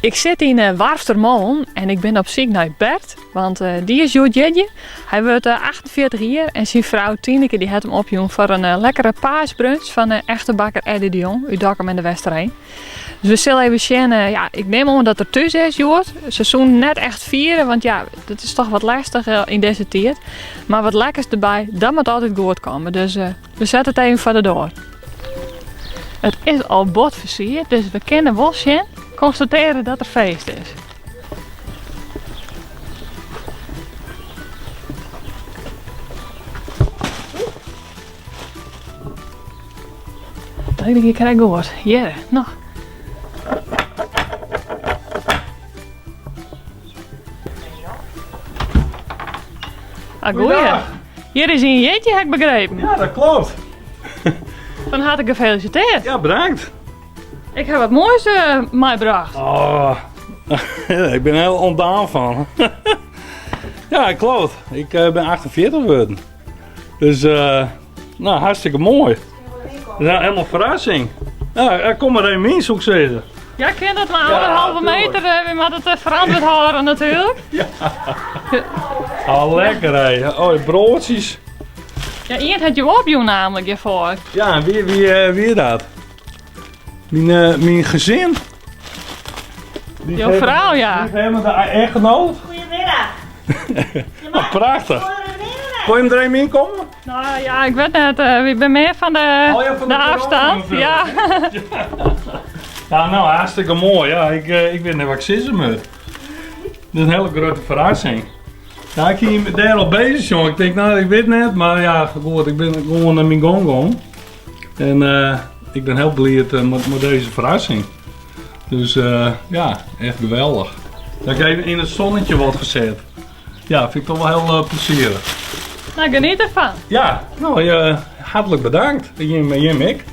Ik zit in Warftermolen en ik ben op zoek naar Bert, want die is Jodjedje. Hij wordt 48 jaar en zijn vrouw Tineke die heeft hem opjoen voor een lekkere paasbrunch van echte bakker Eddie de Jong uit Dokkum en de Westerheen. Dus we zullen even zien, ik neem aan dat er tuss is, Joort. Seizoen net echt vieren, want ja, dat is toch wat lastig in deze tijd. Maar wat lekkers erbij, dat moet altijd goed komen. Dus we zetten het even voor de door. Het is al bordversierd, dus we kunnen wel zien constateren dat er feest is. Ik krijg gehoord. Ja, nog. Ah, goeie. Hier is een jeetje, heb ik begrepen. Ja, dat klopt. Van harte gefeliciteerd. Ja, bedankt. Ik heb wat moois meegebracht. Oh, ik ben er heel ontdaan van. Ja, klopt. Ik ben 48 geworden. Dus, nou, hartstikke mooi. Dat is helemaal verrassing. Ja, kom maar even in, zou ik zeggen. Ja, ik ken dat maar 1,5 meter. We moeten het veranderd houden natuurlijk. Ja. Oh, lekker hé. Oh, broodjes. Ja, iemand had je opjoen namelijk hiervoor. Ja, en wie dat? Mijn gezin. Jouw vrouw, ja. Die hebben de echtgenoot. Goedemiddag. Oh, prachtig. Kon je hem er even in komen? Nou ja, ik weet net. Ik ben meer van de, Oh ja, van de afstand. corona Ja. Ja, nou, hartstikke mooi. Ja, ik weet net wat ik zitten moet. Dat is een hele grote verrassing. Ja, ik hier daar al bezig, jongen. Ik denk, nou, ik weet net, maar ja, goed, ik ben gewoon naar mijn gang. En ik ben heel blij met deze verrassing. Dus ja, echt geweldig. Dat ik even in het zonnetje word gezet. Ja, vind ik toch wel heel plezierig. Nou, geniet ervan. Ja, nou, hartelijk bedankt. Jim en ik.